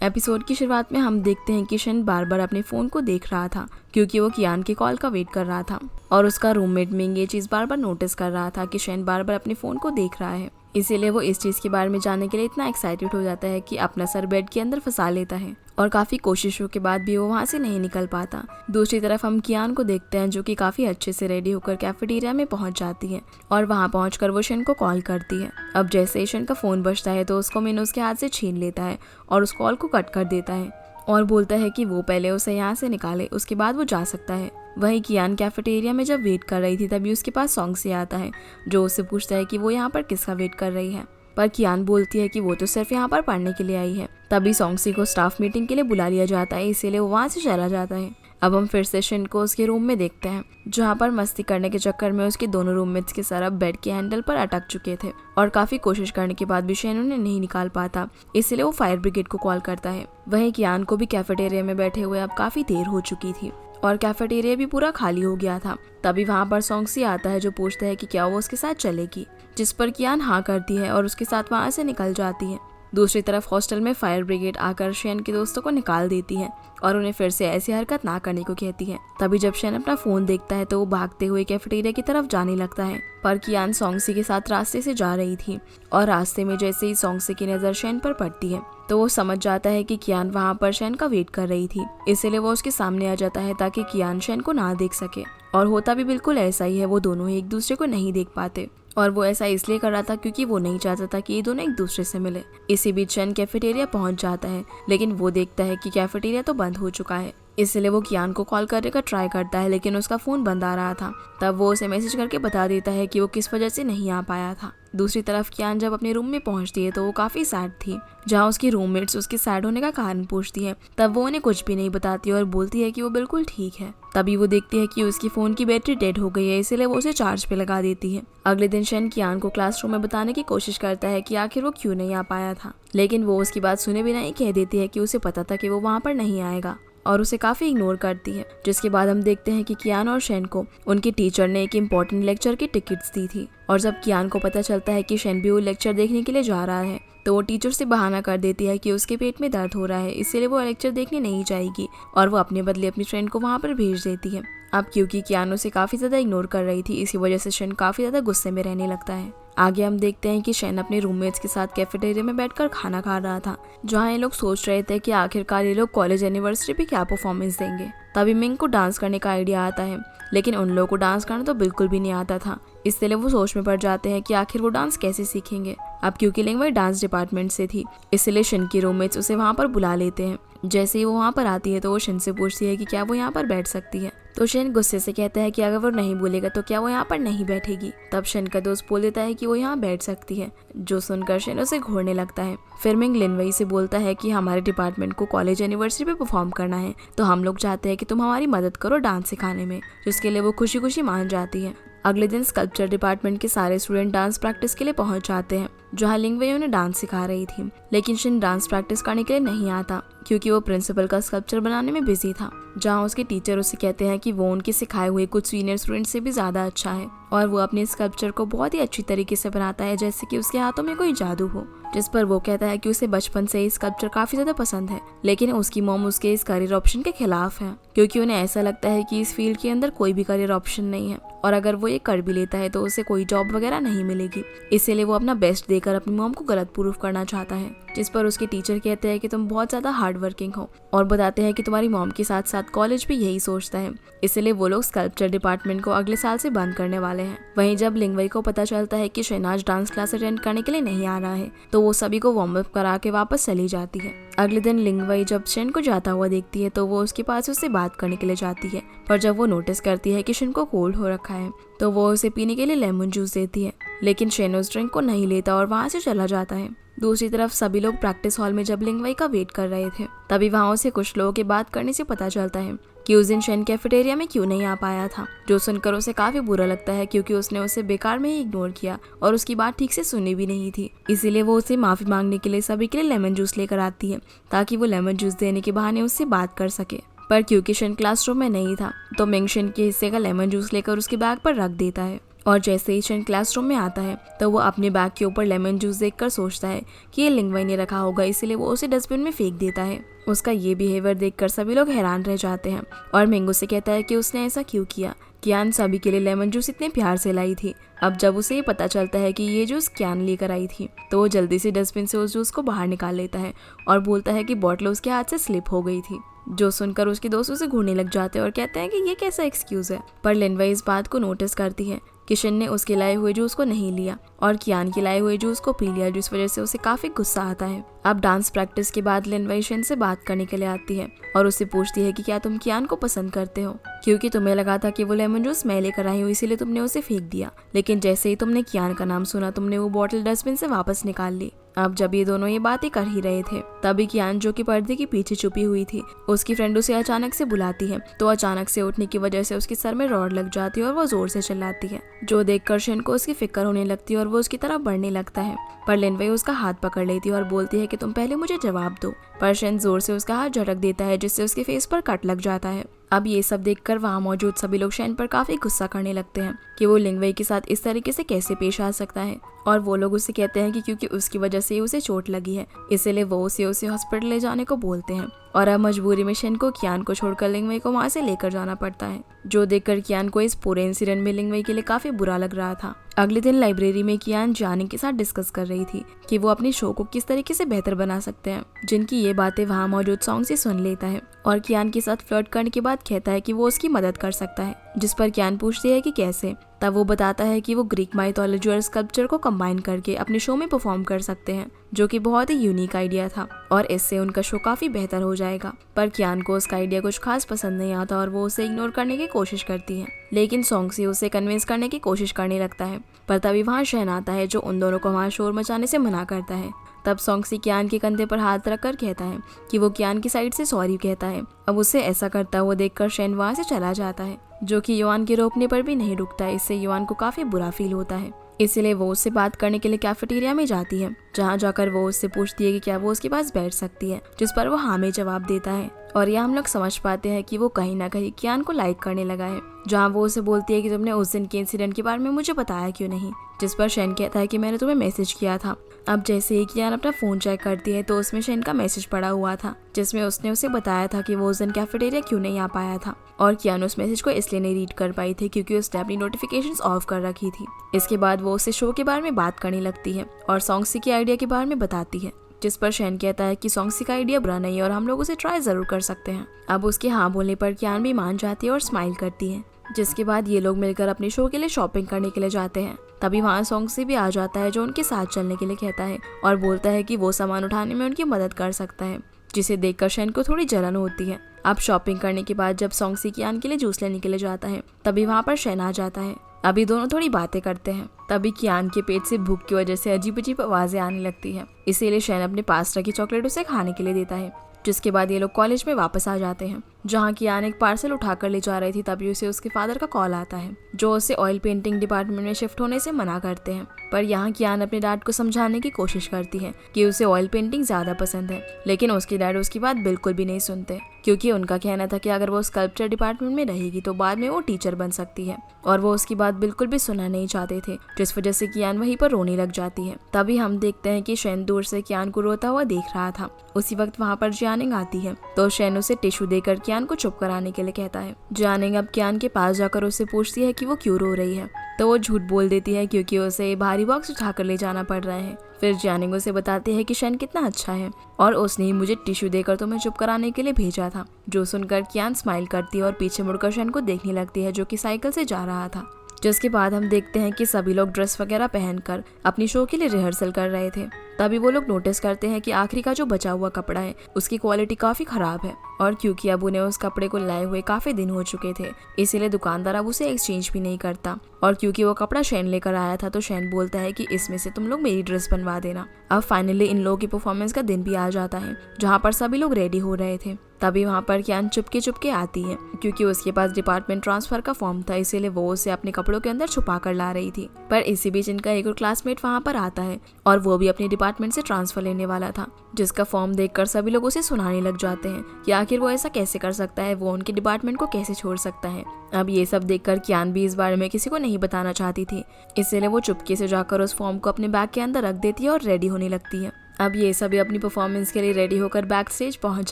Episode की शुरुआत में हम देखते हैं कि शन बार बार अपने फोन को देख रहा था क्योंकि वो कियान के कॉल का वेट कर रहा था और उसका रूममेट मिंग ये चीज बार बार नोटिस कर रहा था कि शन बार बार अपने फोन को देख रहा है। इसीलिए वो इस चीज के बारे में जानने के लिए इतना एक्साइटेड हो जाता है कि अपना सर बेड के अंदर फंसा लेता है और काफी कोशिशों के बाद भी वो वहाँ से नहीं निकल पाता। दूसरी तरफ हम कियान को देखते हैं जो कि काफी अच्छे से रेडी होकर कैफेटेरिया में पहुंच जाती है और वहाँ पहुंचकर वो शन को कॉल करती है। अब जैसे ही शन का फोन बजता है तो उसको मिन उसके हाथ से छीन लेता है और उस कॉल को कट कर देता है और बोलता है कि वो पहले उसे यहाँ से निकाले, उसके बाद वो जा सकता है। वहीं कियान कैफेटेरिया में जब वेट कर रही थी तभी उसके पास सॉन्गसी आता है जो उससे पूछता है कि वो यहाँ पर किसका वेट कर रही है, पर कियान बोलती है कि वो तो सिर्फ यहाँ पर पढ़ने के लिए आई है। तभी सॉन्गसी को स्टाफ मीटिंग के लिए बुला लिया जाता है, इसीलिए वो वहाँ से चला जाता है। अब हम फिर से शन को उसके रूम में देखते हैं जहाँ पर मस्ती करने के चक्कर में उसके दोनों रूममेट्स के सर अब बेड के हैंडल पर अटक चुके थे और काफी कोशिश करने के बाद भी शन उन्हें नहीं निकाल पाता, इसलिए वो फायर ब्रिगेड को कॉल करता है। वहीं कियान को भी कैफेटेरिया में बैठे हुए अब काफी देर हो चुकी थी और कैफेटेरिया भी पूरा खाली हो गया था। तभी वहाँ पर सॉन्गसी आता है जो पूछता है कि क्या वो उसके साथ चलेगी, जिस पर कियान हाँ करती है और उसके साथ वहाँ से निकल जाती है। दूसरी तरफ हॉस्टल में फायर ब्रिगेड आकर शन के दोस्तों को निकाल देती है और उन्हें फिर से ऐसी हरकत ना करने को कहती है। तभी जब शन अपना फोन देखता है तो वो भागते हुए कैफेटेरिया की तरफ जाने लगता है, पर कियान सॉन्गसी के साथ रास्ते से जा रही थी और रास्ते में जैसे ही सॉन्गसी की नजर शन पर पड़ती है तो वो समझ जाता है कि कियान वहाँ पर शन का वेट कर रही थी, इसलिए वो उसके सामने आ जाता है ताकि कियान शन को ना देख सके। और होता भी बिल्कुल ऐसा ही है, वो दोनों ही एक दूसरे को नहीं देख पाते और वो ऐसा इसलिए कर रहा था क्योंकि वो नहीं चाहता था कि ये दोनों एक दूसरे से मिले। इसी बीच शन कैफेटेरिया पहुंच जाता है लेकिन वो देखता है कि कैफेटेरिया तो बंद हो चुका है, इसलिए वो कियान को कॉल करने का ट्राई करता है लेकिन उसका फोन बंद आ रहा था। तब वो उसे मैसेज करके बता देता है कि वो किस वजह से नहीं आ पाया था। दूसरी तरफ कियान जब अपने रूम में पहुंचती है तो वो काफी सैड थी, जहाँ उसकी रूममेट्स उसके सैड होने का कारण पूछती है। तब वो उन्हें कुछ भी नहीं बताती और बोलती है कि वो बिल्कुल ठीक है। तभी वो देखती है कि उसकी फोन की बैटरी डेड हो गई है, इसीलिए वो उसे चार्ज पे लगा देती है। अगले दिन शन कियान को क्लासरूम में बताने की कोशिश करता है कि आखिर वो क्यों नहीं आ पाया था, लेकिन वो उसकी बात सुने बिना ही कह देती है कि उसे पता था कि वो वहाँ पर नहीं आएगा और उसे काफी इग्नोर करती है। जिसके बाद हम देखते हैं कि कियान और शन को उनके टीचर ने एक इम्पोर्टेंट लेक्चर की टिकट्स दी थी और जब कियान को पता चलता है कि शन भी वो लेक्चर देखने के लिए जा रहा है तो वो टीचर से बहाना कर देती है कि उसके पेट में दर्द हो रहा है, इसलिए वो लेक्चर देखने नहीं जाएगी और वो अपने बदले अपनी फ्रेंड को वहाँ पर भेज देती है। अब क्योंकि कियान उसे काफी ज्यादा इग्नोर कर रही थी, इसी वजह से शन काफी ज्यादा गुस्से में रहने लगता है। आगे हम देखते हैं कि शन अपने रूममेट्स के साथ कैफेटेरिया में बैठकर खाना खा रहा था, जहाँ ये लोग सोच रहे थे कि आखिरकार ये लोग कॉलेज एनिवर्सरी पे क्या परफॉर्मेंस देंगे। तभी मिंग को डांस करने का आइडिया आता है, लेकिन उन लोगों को डांस करना तो बिल्कुल भी नहीं आता था, इसलिए वो सोच में पड़ जाते हैं कि आखिर वो डांस कैसे सीखेंगे। अब क्योंकि लिंगवई डांस डिपार्टमेंट से थी, इसलिए शन की रूममेट्स उसे वहाँ पर बुला लेते हैं। जैसे ही वो वहाँ पर आती है तो वो शन से पूछती है कि क्या वो यहाँ पर बैठ सकती है, तो शन गुस्से से कहता है कि अगर वो नहीं बोलेगा तो क्या वो यहाँ पर नहीं बैठेगी। तब शन का दोस्त बोल देता है कि वो यहाँ बैठ सकती है, जो सुनकर शन उसे घूरने लगता है। फिर मिंग लिनवई से बोलता है कि हमारे डिपार्टमेंट को कॉलेज एनिवर्सरी पे परफॉर्म करना है, तो हम लोग चाहते हैं कि तुम हमारी मदद करो डांस सिखाने में, जिसके लिए वो खुशी खुशी मान जाती है। अगले दिन स्कल्पचर डिपार्टमेंट के सारे स्टूडेंट डांस प्रैक्टिस के लिए पहुंच जाते हैं, जहां लिंगवई उन्हें डांस सिखा रही थी, लेकिन शन डांस प्रैक्टिस करने के लिए नहीं आता क्योंकि वो प्रिंसिपल का स्कल्पचर बनाने में बिजी था, जहां उसके टीचर उसे कहते हैं कि वो उनके सिखाए हुए कुछ सीनियर स्टूडेंट से भी ज्यादा अच्छा है और वो अपने स्कल्पचर को बहुत ही अच्छी तरीके से बनाता है, जैसे कि उसके हाथों में कोई जादू हो। जिस पर वो कहता है कि उसे बचपन से ही स्कल्पचर काफी ज्यादा पसंद है, लेकिन उसकी मॉम उसके इस करियर ऑप्शन के खिलाफ है क्योंकि उन्हें ऐसा लगता है कि इस फील्ड के अंदर कोई भी करियर ऑप्शन नहीं है और अगर वो ये कर भी लेता है तो उसे कोई जॉब वगैरह नहीं मिलेगी, इसीलिए वो अपना बेस्ट देकर अपनी मॉम को गलत प्रूफ करना चाहता है। जिस पर उसके टीचर कहते हैं कि तुम बहुत ज्यादा हार्ड वर्किंग हो और बताते हैं कि तुम्हारी मॉम के साथ साथ कॉलेज भी यही सोचता है, इसलिए वो लोग स्कल्पचर डिपार्टमेंट को अगले साल से बंद करने वाले हैं। वहीं जब लिंगवई को पता चलता है कि शहनाज डांस क्लास अटेंड करने के लिए नहीं आ रहा है तो वो सभी को वार्म अप करा के वापस चली जाती है। अगले दिन लिंगवई जब शन को जाता हुआ देखती है तो वो उसके पास उससे बात करने के लिए जाती है, पर जब वो नोटिस करती है कि शन को कोल्ड हो रखा है तो वो उसे पीने के लिए लेमन जूस देती है, लेकिन शन उस ड्रिंक को नहीं लेता और वहाँ से चला जाता है। दूसरी तरफ सभी लोग प्रैक्टिस हॉल में जब लिंगवई का वेट कर रहे थे तभी वहाँ से कुछ लोगों के बात करने से पता चलता है कि उस दिन शन कैफेटेरिया में क्यों नहीं आ पाया था, जो सुनकर उसे काफी बुरा लगता है क्योंकि उसने उसे बेकार में ही इग्नोर किया और उसकी बात ठीक से सुनी भी नहीं थी। इसीलिए वो उसे माफी मांगने के लिए सभी के लिए लेमन जूस लेकर आती है ताकि वो लेमन जूस देने के बहाने उससे बात कर सके। पर क्योंकि शन क्लासरूम में नहीं था तो मिंग शन के हिस्से का लेमन जूस लेकर उसके बैग पर रख देता है और जैसे ही शन क्लासरूम में आता है तो वो अपने बैग के ऊपर लेमन जूस देखकर सोचता है कि ये लिंगवई ने रखा होगा, इसीलिए वो उसे डस्टबिन में फेंक देता है। उसका ये बिहेवियर देखकर सभी लोग हैरान रह जाते हैं और मिंगो से कहता है कि उसने ऐसा क्यों किया। कियान सभी के लिए लेमन जूस इतने प्यार से लाई थी। अब जब उसे ये पता चलता है कि ये जूस कियान लेकर आई थी तो वो जल्दी से डस्टबिन से उस जूस को बाहर निकाल लेता है और बोलता है कि बॉटल उसके हाथ से स्लिप हो गई थी। जो सुनकर उसके दोस्त उसे घूरने लग जाते हैं और कहते हैं कि ये कैसा एक्सक्यूज है। पर लिनवई इस बात को नोटिस करती है कि शन ने उसके लाए हुए जूस को नहीं लिया और कियान के लाए हुए जूस को पी लिया, जिस वजह से उसे काफी गुस्सा आता है। अब डांस प्रैक्टिस के बाद लिनवई शन से बात करने के लिए आती है और उससे पूछती है कि क्या तुम कियान को पसंद करते हो, क्योंकि तुम्हें लगा था कि वो लेमन जूस मैं लेकर आई हूँ इसीलिए तुमने उसे फेंक दिया, लेकिन जैसे ही तुमने कियान का नाम सुना तुमने वो बॉटल डस्टबिन से वापस निकाल ली। अब जब ये दोनों ये बातें कर ही रहे थे तभी कियान, जो कि पर्दे के पीछे छुपी हुई थी, उसकी फ्रेंड उसे अचानक से बुलाती है। तो अचानक से उठने की वजह से उसके सर में रॉड लग जाती है और वो जोर से चिल्लाती है, जो देखकर शन को उसकी फिक्र होने लगती है और वो उसकी तरफ बढ़ने लगता है। पर लिनवई उसका हाथ पकड़ लेती है और बोलती है कि तुम पहले मुझे जवाब दो। पर शन जोर से उसका हाथ झटक देता है जिससे उसके फेस पर कट लग जाता है। अब ये सब देखकर वहाँ मौजूद सभी लोग शन पर काफी गुस्सा करने लगते हैं कि वो लिंगवई के साथ इस तरीके से कैसे पेश आ सकता है, और वो लोग उसे कहते हैं कि क्योंकि उसकी वजह से उसे चोट लगी है इसीलिए वो उसे हॉस्पिटल ले जाने को बोलते हैं। और अब मजबूरी में शन को कियान को छोड़कर लिंगवई को वहाँ से लेकर जाना पड़ता है, जो देखकर कियान को इस पूरे इंसिडेंट में लिंगवई के लिए काफी बुरा लग रहा था। अगले दिन लाइब्रेरी में कियान जानिंग के साथ डिस्कस कर रही थी कि वो अपनी शो को किस तरीके से बेहतर बना सकते हैं, जिनकी ये बातें वहाँ मौजूद सॉन्ग से सुन लेता है और कियान के साथ फ्लर्ट करने के बाद कहता है कि वो उसकी मदद कर सकता है, जिस पर कियान पूछती है कि कैसे। तब वो बताता है कि वो ग्रीक माइथोलॉजी और स्कल्पचर को कंबाइन करके अपने शो में परफॉर्म कर सकते हैं, जो कि बहुत ही यूनिक आइडिया था और इससे उनका शो काफी बेहतर हो जाएगा। पर कियान को उसका आइडिया कुछ खास पसंद नहीं आता और वो उसे इग्नोर करने की कोशिश करती है, लेकिन सॉन्गसी उसे कन्विंस करने की कोशिश करने लगता है। पर तभी वहाँ शन आता है जो उन दोनों को वहाँ शोर मचाने से मना करता है। तब सॉन्गसी कियान के कंधे पर हाथ रखकर कहता है कि वो कियान की साइड से सॉरी कहता है। अब उसे ऐसा करता हुआ देखकर शन वहाँ से चला जाता है, जो कि युआन के रोकने पर भी नहीं रुकता है। इससे युआन को काफी बुरा फील होता है, इसीलिए वो उससे बात करने के लिए कैफेटेरिया में जाती है, जहाँ जाकर वो उससे पूछती है कि क्या वो उसके पास बैठ सकती है, जिस पर वो हाँ में जवाब देता है। और यह हम लोग समझ पाते हैं कि वो कहीं ना कहीं कियान को लाइक करने लगा है, जहाँ वो उसे बोलती है कि तुमने उस दिन के इंसिडेंट के बारे में मुझे बताया क्यों नहीं, जिस पर शन कहता है कि मैंने तुम्हें मैसेज किया था। अब जैसे ही कियान अपना फोन चेक करती है तो उसमें शन का मैसेज पड़ा हुआ था, जिसमें उसने उसे बताया था कि वो उस दिन कैफेटेरिया क्यों नहीं आ पाया था, और कियान उस मैसेज को इसलिए नहीं रीड कर पाई थी क्योंकि उसने अपनी नोटिफिकेशंस ऑफ कर रखी थी। इसके बाद वो उससे शो के बारे में बात करने लगती है और सॉन्गसी के आइडिया के बारे में बताती है, जिस पर शन कहता है कि सॉन्गसी का आइडिया बुरा नहीं है और हम लोग उसे ट्राई जरूर कर सकते हैं। अब उसके हाँ बोलने पर कियान भी मान जाती है और स्माइल करती है, जिसके बाद ये लोग मिलकर अपने शो के लिए शॉपिंग करने के लिए जाते हैं। तभी वहाँ सॉन्गसी भी आ जाता है, जो उनके साथ चलने के लिए कहता है और बोलता है कि वो सामान उठाने में उनकी मदद कर सकता है, जिसे देखकर शन को थोड़ी जलन होती है। अब शॉपिंग करने के बाद जब सॉन्गसी कियान के लिए जूस लेने के लिए जाता है तभी वहाँ पर शन आ जाता है। अभी दोनों थोड़ी बातें करते हैं, तभी कियान के पेट से भूख की वजह से अजीब अजीब आवाजें आने लगती है, इसीलिए शन अपने पास रखी चॉकलेट उसे खाने के लिए देता है। जिसके बाद ये लोग कॉलेज में वापस आ जाते हैं, जहाँ कियान एक पार्सल उठाकर ले जा रही थी। तभी उसे उसके फादर का कॉल आता है, जो उसे ऑयल पेंटिंग डिपार्टमेंट में शिफ्ट होने से मना करते हैं। पर यहाँ कियान अपने डैड को समझाने की कोशिश करती है कि उसे ऑयल पेंटिंग ज्यादा पसंद है, लेकिन उसके डैड उसकी बात बिल्कुल भी नहीं सुनते, क्योंकि उनका कहना था कि अगर वो स्कल्पचर डिपार्टमेंट में रहेगी तो बाद में वो टीचर बन सकती है, और वो उसकी बात बिल्कुल भी सुनना नहीं चाहते थे, जिस वजह से कियान वहीं पर रोने लग जाती है। तभी हम देखते हैं कि शन दूर से कियान को रोता हुआ देख रहा था। उसी वक्त वहाँ पर जियानिंग आती है, तो शन उसे टिश्यू देकर कियान को चुप कराने के लिए कहता है। जियानिंग अब कियान के पास जाकर उससे पूछती है कि वो क्यों रो रही है, तो वो झूठ बोल देती है क्योंकि उसे भारी बॉक्स उठाकर ले जाना पड़ रहा है। फिर जियानिंग उसे बताती है कि शन कितना अच्छा है और उसने ही मुझे टिश्यू देकर तुम्हें चुप कराने के लिए भेजा था। जो सुनकर कियान स्माइल करती है और पीछे मुड़कर शन को देखने लगती है, जो कि साइकिल से जा रहा था। जिसके बाद हम देखते हैं कि सभी लोग ड्रेस वगैरह पहनकर अपनी शो के लिए रिहर्सल कर रहे थे। तभी वो लोग नोटिस करते हैं कि आखिरी का जो बचा हुआ कपड़ा है उसकी क्वालिटी काफी खराब है, और क्योंकि अब उन्हें उस कपड़े को लाए हुए काफी दिन हो चुके थे, इसीलिए दुकानदार अब उसे एक्सचेंज भी नहीं करता। और क्योंकि वो कपड़ा शैन लेकर आया था तो शैन बोलता है कि इसमें से तुम लोग मेरी ड्रेस बनवा देना। अब फाइनली इन लोगों की परफॉर्मेंस का दिन भी आ जाता है, जहाँ पर सभी लोग रेडी हो रहे थे। तभी वहाँ पर कियान चुपके चुपके आती है, क्योंकि उसके पास डिपार्टमेंट ट्रांसफर का फॉर्म था, इसीलिए वो उसे अपने कपड़ों के अंदर छुपा कर ला रही थी। पर इसी बीच इनका एक और क्लासमेट वहाँ पर आता है और वो भी अपने डिपार्टमेंट से ट्रांसफर लेने वाला था, जिसका फॉर्म देखकर सभी लोग उसे सुनाने लग जाते हैं कि आखिर वो ऐसा कैसे कर सकता है, वो उनके डिपार्टमेंट को कैसे छोड़ सकता है। अब ये सब देखकर कियान भी इस बारे में किसी को नहीं बताना चाहती थी, इसलिए वो चुपके से जाकर उस फॉर्म को अपने बैग के अंदर रख देती है और रेडी होने लगती है। अब ये सभी अपनी परफॉर्मेंस के लिए रेडी होकर बैक स्टेज पहुंच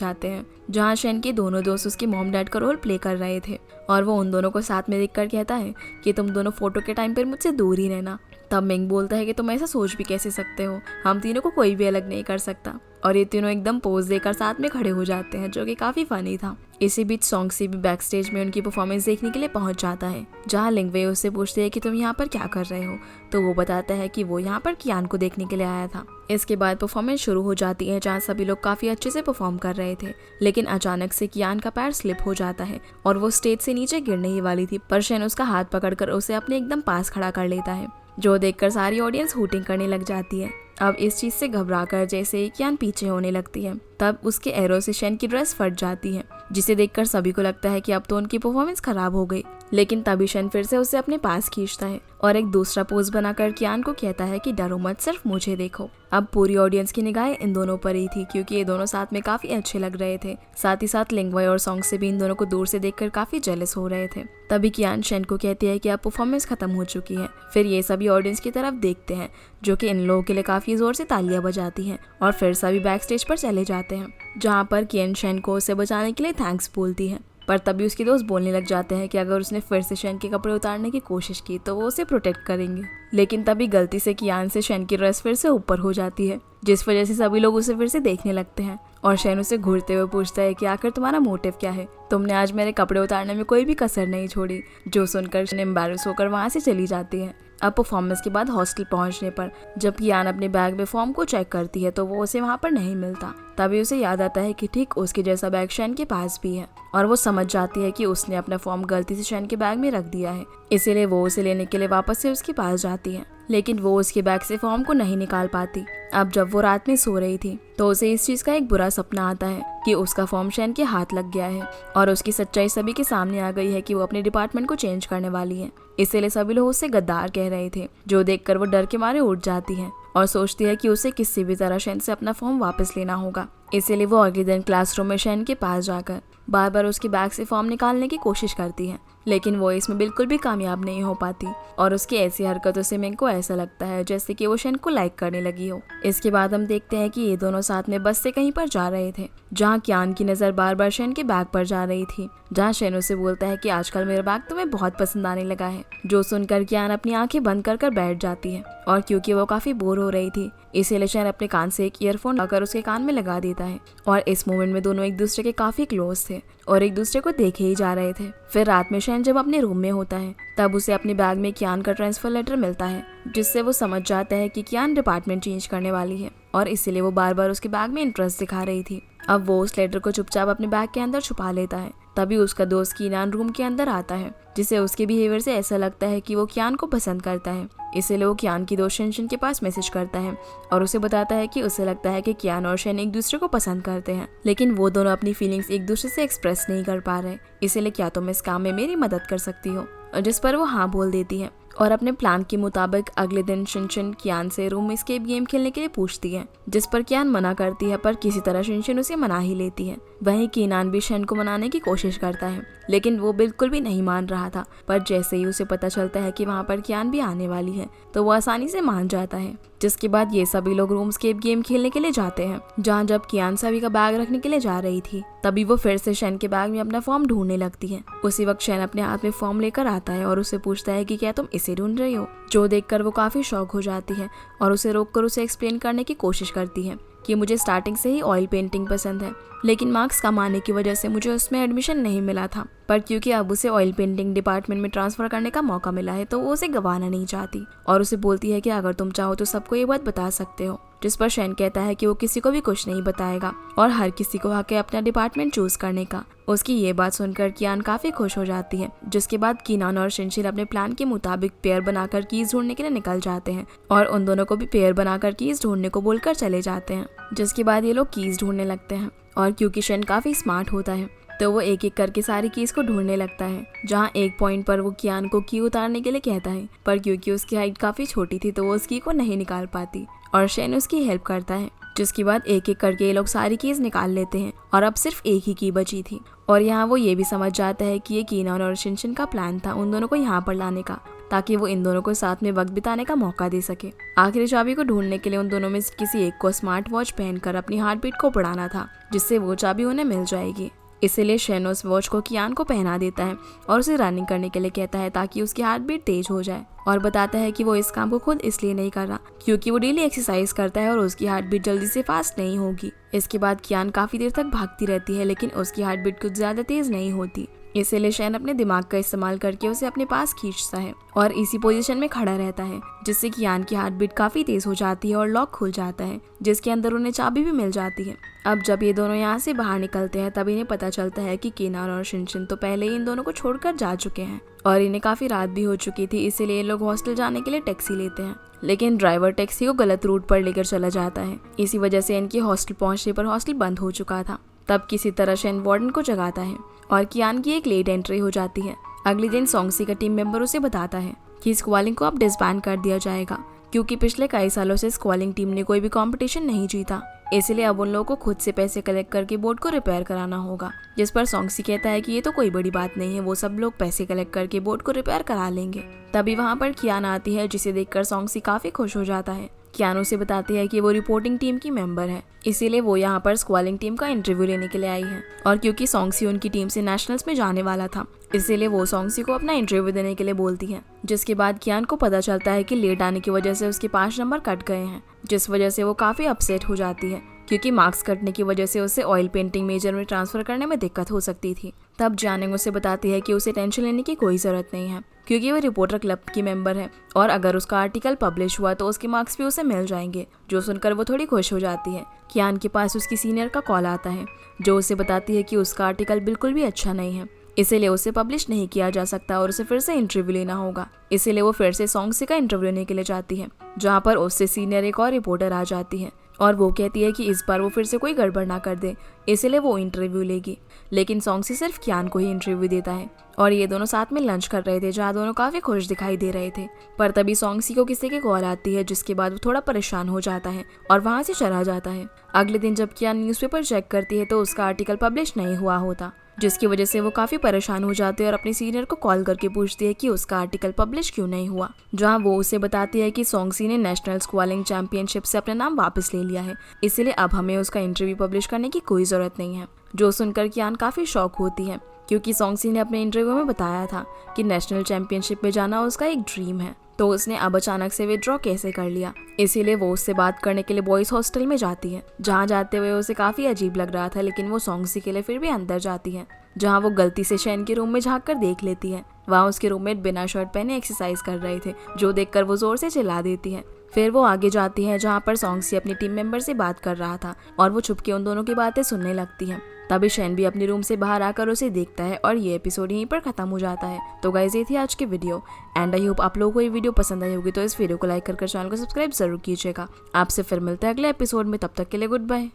जाते हैं, जहां शेन के दोनों दोस्त उसके मॉम डैड का रोल प्ले कर रहे थे और वो उन दोनों को साथ में देखकर कहता है कि तुम दोनों फोटो के टाइम पर मुझसे दूर ही रहना। तब मिंग बोलता है कि तुम ऐसा सोच भी कैसे सकते हो, हम तीनों को कोई भी अलग नहीं कर सकता। और ये तीनों एकदम पोज देकर साथ में खड़े हो जाते हैं, जो कि काफी फनी था। इसी बीच सॉन्गसी भी बैक स्टेज में उनकी परफॉर्मेंस देखने के लिए पहुंच जाता है, जहां लिंगवे उससे पूछते हैं कि तुम यहाँ पर क्या कर रहे हो, तो वो बताता है कि वो यहाँ पर कियान को देखने के लिए आया था। इसके बाद परफॉर्मेंस शुरू हो जाती है, जहाँ सभी लोग काफी अच्छे से परफॉर्म कर रहे थे, लेकिन अचानक से कियान का पैर स्लिप हो जाता है और वो स्टेज से नीचे गिरने ही वाली थी, पर शेन उसका हाथ पकड़कर उसे अपने एकदम पास खड़ा कर लेता है, जो देखकर सारी ऑडियंस हूटिंग करने लग जाती है। अब इस चीज से घबराकर जैसे ही कियान पीछे होने लगती है, तब उसके एरो से शेन की ड्रेस फट जाती है, जिसे देखकर सभी को लगता है कि अब तो उनकी परफॉर्मेंस खराब हो गई। लेकिन तभी शेन फिर से उसे अपने पास खींचता है और एक दूसरा पोज बनाकर कियान को कहता है कि डरो मत, सिर्फ मुझे देखो। अब पूरी ऑडियंस की निगाहें इन दोनों पर ही थी, क्योंकि ये दोनों साथ में काफी अच्छे लग रहे थे। साथ ही साथ लिंगवे और सॉन्ग से भी इन दोनों को दूर से देखकर काफी जेलस हो रहे थे। तभी कियान शेन को कहती है कि अब परफॉर्मेंस खत्म हो चुकी है। फिर ये सभी ऑडियंस की तरफ देखते हैं, जो कि इन लोगों के लिए काफी जोर से तालियां बजाती हैं, और फिर सभी बैक स्टेज पर चले जाते हैं, जहाँ पर कियान शेन को उसे बचाने के लिए थैंक्स बोलती है। पर तभी उसके दोस्त बोलने लग जाते हैं कि अगर उसने फिर से शेन के कपड़े उतारने की कोशिश की तो वो उसे प्रोटेक्ट करेंगे। लेकिन तभी गलती से कियान से शेन की ड्रेस फिर से ऊपर हो जाती है, जिस वजह से सभी लोग उसे फिर से देखने लगते हैं और शेन उसे घूरते हुए पूछता है कि आखिर तुम्हारा मोटिव क्या है, तुमने आज मेरे कपड़े उतारने में कोई भी कसर नहीं छोड़ी। जो सुनकर शेन एम्बैरेस होकर वहाँ से चली जाती है। अब परफॉर्मेंस के बाद हॉस्टल पहुंचने पर जब कियान अपने बैग में फॉर्म को चेक करती है तो वो उसे वहाँ पर नहीं मिलता। तभी उसे याद आता है कि ठीक उसके जैसा बैग शेन के पास भी है, और वो समझ जाती है कि उसने अपना फॉर्म गलती से शेन के बैग में रख दिया है, इसीलिए वो उसे लेने के लिए वापस से उसके पास जाती है, लेकिन वो उसके बैग से फॉर्म को नहीं निकाल पाती। अब जब वो रात में सो रही थी तो उसे इस चीज का एक बुरा सपना आता है कि उसका फॉर्म शेन के हाथ लग गया है, और उसकी सच्चाई सभी के सामने आ गई है कि वो अपने डिपार्टमेंट को चेंज करने वाली है। इसीलिए सभी लोग उसे गद्दार कह रहे थे, जो देखकर वो डर के मारे उठ जाती है और सोचती है कि उसे किसी भी तरह शेन से अपना फॉर्म वापस लेना होगा। इसीलिए वो अगले दिन क्लासरूम में शेन के पास जाकर बार बार उसके बैग से फॉर्म निकालने की कोशिश करती है, लेकिन वो इसमें बिल्कुल भी कामयाब नहीं हो पाती, और उसकी ऐसी हरकतों से मिंग को ऐसा लगता है जैसे कि वो शेन को लाइक करने लगी हो। इसके बाद हम देखते हैं कि ये दोनों साथ में बस से कहीं पर जा रहे थे, जहाँ कियान की नजर बार बार शेन के बैग पर जा रही थी, जहाँ शेन उसे बोलता है कि आजकल मेरा बैग तुम्हें बहुत पसंद आने लगा है। जो सुनकर कियान अपनी आंखें बंद कर बैठ जाती है, और क्योंकि वो काफी बोर हो रही थी इसीलिए शेन अपने कान से एक ईयरफोन लगाकर उसके कान में लगा देता है, और इस मोमेंट में दोनों एक दूसरे के काफी क्लोज थे और एक दूसरे को देखे ही जा रहे थे। फिर रात में शेन जब अपने रूम में होता है तब उसे अपने बैग में कियान का ट्रांसफर लेटर मिलता है, जिससे वो समझ जाता है कि कियान डिपार्टमेंट चेंज करने वाली है, और इसीलिए वो बार बार उसके बैग में इंटरेस्ट दिखा रही थी। अब वो उस लेटर को चुपचाप अपने बैग के अंदर छुपा लेता है। तभी उसका दोस्त कियान रूम के अंदर आता है, जिसे उसके बिहेवियर से ऐसा लगता है कि वो कियान को पसंद करता है। इसीलिए वो कियान की दोस्त शेन के पास मैसेज करता है और उसे बताता है कि उसे लगता है कि कियान और शेन एक दूसरे को पसंद करते हैं, लेकिन वो दोनों अपनी फीलिंग्स एक दूसरे से एक्सप्रेस नहीं कर पा रहे। इसीलिए क्या तुम इस काम में मेरी मदद कर सकती हो? जिस पर वो हाँ बोल देती है, और अपने प्लान के मुताबिक अगले दिन शिनशिन कियान से रूम एस्केप गेम खेलने के लिए पूछती है, जिस पर कियान मना करती है, पर किसी तरह शिनशिन उसे मना ही लेती है। वहीं कीनान भी शेन को मनाने की कोशिश करता है, लेकिन वो बिल्कुल भी नहीं मान रहा था। पर जैसे ही उसे पता चलता है कि वहाँ पर कियान भी आने वाली है तो वो आसानी से मान जाता है। जिसके बाद ये सभी लोग रूम एस्केप गेम खेलने के लिए जाते हैं, जहाँ जब कियान सभी का बैग रखने के लिए जा रही थी तभी वो फिर से शेन के बैग में अपना फॉर्म ढूंढने लगती है। उसी वक्त शेन अपने हाथ में फॉर्म लेकर आता है और उसे पूछता है कि क्या तुम इसे ढूंढ रही हो? जो देखकर वो काफी शॉक हो जाती है और उसे रोककर उसे एक्सप्लेन करने की कोशिश करती है कि मुझे स्टार्टिंग से ही ऑयल पेंटिंग पसंद है, लेकिन मार्क्स कम आने की वजह से मुझे उसमें एडमिशन नहीं मिला था, पर क्योंकि अब उसे ऑयल पेंटिंग डिपार्टमेंट में ट्रांसफर करने का मौका मिला है तो वो उसे गंवाना नहीं चाहती, और उसे बोलती है कि अगर तुम चाहो तो सबको ये बात बता सकते हो। जिस पर शेन कहता है कि वो किसी को भी कुछ नहीं बताएगा और हर किसी को हक है अपना डिपार्टमेंट चूज करने का। उसकी ये बात सुनकर कियान काफी खुश हो जाती है। जिसके बाद कीनान और शिनशिन अपने प्लान के मुताबिक पेयर बनाकर कीज ढूंढने के लिए निकल जाते हैं और उन दोनों को भी पेयर बनाकर कीज ढूंढने को बोलकर चले जाते हैं। जिसके बाद ये लोग कीज ढूंढने लगते हैं और क्योंकि शेन काफ़ी स्मार्ट होता है तो वो एक एक करके सारी कीज़ को ढूंढने लगता है। जहाँ एक पॉइंट पर वो कियान को की उतारने के लिए कहता है, पर क्योंकि उसकी हाइट काफ़ी छोटी थी तो वो उस की को नहीं निकाल पाती और शेन उसकी हेल्प करता है। जिसके बाद एक एक करके ये लोग सारी कीज़ निकाल लेते हैं और अब सिर्फ एक ही की बची थी। और यहाँ वो ये भी समझ जाता है कि ये कीनान और शिनशिन का प्लान था उन दोनों को यहाँ पर लाने का, ताकि वो इन दोनों को साथ में वक्त बिताने का मौका दे सके। आखिरी चाबी को ढूंढने के लिए उन दोनों में से किसी एक को स्मार्ट वॉच पहनकर अपनी हार्ट बीट को बढ़ाना था, जिससे वो चाबी उन्हें मिल जाएगी। इसीलिए शेन उस वॉच को कियान को पहना देता है और उसे रनिंग करने के लिए कहता है ताकि उसकी हार्ट बीट तेज हो जाए, और बताता है कि वो इस काम को खुद इसलिए नहीं कर रहा क्योंकि वो डेली एक्सरसाइज करता है और उसकी हार्ट बीट जल्दी से फास्ट नहीं होगी। इसके बाद कियान काफी देर तक भागती रहती है लेकिन उसकी हार्ट बीट कुछ ज्यादा तेज नहीं होती। इसीलिए शेन अपने दिमाग का इस्तेमाल करके उसे अपने पास खींचता है और इसी पोजीशन में खड़ा रहता है, जिससे कियान की हार्ट बीट काफी तेज हो जाती है और लॉक खुल जाता है, जिसके अंदर उन्हें चाबी भी मिल जाती है। अब जब ये दोनों यहाँ से बाहर निकलते हैं तब इन्हें पता चलता है कि किनान और शिनशिन तो पहले ही इन दोनों को छोड़कर जा चुके हैं और इन्हें काफी रात भी हो चुकी थी। इसीलिए ये लोग हॉस्टल जाने के लिए टैक्सी लेते हैं, लेकिन ड्राइवर टैक्सी को गलत रूट पर लेकर चला जाता है। इसी वजह से इनके हॉस्टल पहुंचने पर हॉस्टल बंद हो चुका था। तब किसी तरह शेन वार्डन को जगाता है और कियान की एक लेट एंट्री हो जाती है। अगले दिन सोंगसी का टीम मेंबर उसे बताता है कि स्क्वालिंग को अब डिसबैंड कर दिया जाएगा क्योंकि पिछले कई सालों से स्क्वालिंग टीम ने कोई भी कंपटीशन नहीं जीता। इसलिए अब उन लोगों को खुद से पैसे कलेक्ट करके बोट को रिपेयर कराना होगा, जिस पर सोंगसी कहता है कि ये तो कोई बड़ी बात नहीं है, वो सब लोग पैसे कलेक्ट करके बोट को रिपेयर करा लेंगे। तभी वहाँ पर कियान आती है, जिसे देखकर सोंगसी काफी खुश हो जाता है। कियान उसे बताती है कि वो रिपोर्टिंग टीम की मेंबर है, इसीलिए वो यहाँ पर स्क्वालिंग टीम का इंटरव्यू लेने के लिए आई है। और क्योंकि सोंगसी उनकी टीम से नेशनल्स में जाने वाला था, इसीलिए वो सोंगसी को अपना इंटरव्यू देने के लिए बोलती है। जिसके बाद कियान को पता चलता है कि लेट आने की वजह से उसके 5 नंबर कट गए हैं, जिस वजह से वो काफी अपसेट हो जाती है क्योंकि मार्क्स कटने की वजह से उसे ऑयल पेंटिंग मेजर में ट्रांसफर करने में दिक्कत हो सकती थी। तब जानिंग उसे बताती है कि उसे टेंशन लेने की कोई जरूरत नहीं है क्योंकि वो रिपोर्टर क्लब की मेंबर है और अगर उसका आर्टिकल पब्लिश हुआ तो उसके मार्क्स भी उसे मिल जाएंगे, जो सुनकर वो थोड़ी खुश हो जाती है। कियान के पास उसकी सीनियर का कॉल आता है जो उसे बताती है कि उसका आर्टिकल बिल्कुल भी अच्छा नहीं है, इसीलिए उसे पब्लिश नहीं किया जा सकता और उसे फिर से इंटरव्यू लेना होगा। इसीलिए वो फिर से सोंगसी का इंटरव्यू लेने के लिए जाती है, जहाँ पर उससे सीनियर एक और रिपोर्टर आ जाती है और वो कहती है कि इस बार वो फिर से कोई गड़बड़ ना कर दे, इसलिए वो इंटरव्यू लेगी। लेकिन सोंगसी सिर्फ कियान को ही इंटरव्यू देता है और ये दोनों साथ में लंच कर रहे थे, जहाँ दोनों काफी खुश दिखाई दे रहे थे। पर तभी सोंगसी को किसी की कॉल आती है, जिसके बाद वो थोड़ा परेशान हो जाता है और वहाँ से चला जाता है। अगले दिन जब कियान न्यूज़पेपर चेक करती है तो उसका आर्टिकल पब्लिश नहीं हुआ होता, जिसकी वजह से वो काफी परेशान हो जाती है और अपने सीनियर को कॉल करके पूछती है कि उसका आर्टिकल पब्लिश क्यों नहीं हुआ, जहां वो उसे बताती है कि सोंगसी ने नेशनल स्क्वालिंग चैंपियनशिप से अपना नाम वापस ले लिया है, इसीलिए अब हमें उसका इंटरव्यू पब्लिश करने की कोई जरूरत नहीं है। जो सुनकर कियान काफी शॉक होती है क्योंकि सोंगसी ने अपने इंटरव्यू में बताया था कि नेशनल चैंपियनशिप में जाना उसका एक ड्रीम है, तो उसने अब अचानक से विड्रॉ कैसे कर लिया। इसीलिए वो उससे बात करने के लिए बॉयज हॉस्टल में जाती है, जहाँ जाते हुए उसे काफी अजीब लग रहा था, लेकिन वो सोंगसी के लिए फिर भी अंदर जाती है, जहाँ वो गलती से शेन के रूम में झांक कर देख लेती है। वहाँ उसके रूममेट बिना शर्ट पहने एक्सरसाइज कर रहे थे, जो देखकर वो जोर से चिल्ला देती है। फिर वो आगे जाती है जहाँ पर सोंगसी अपनी टीम मेंबर से बात कर रहा था और वो छुपके उन दोनों की बातें सुनने लगती है। तभी शेन भी अपने रूम से बाहर आकर उसे देखता है और ये एपिसोड यहीं पर खत्म हो जाता है। तो गाइस, ये थी आज की वीडियो एंड आई होप आप लोगों को ये वीडियो पसंद आई होगी, तो इस वीडियो को लाइक कर चैनल को सब्सक्राइब जरूर कीजिएगा। आपसे फिर मिलते हैं अगले एपिसोड में, तब तक के लिए गुड बाय।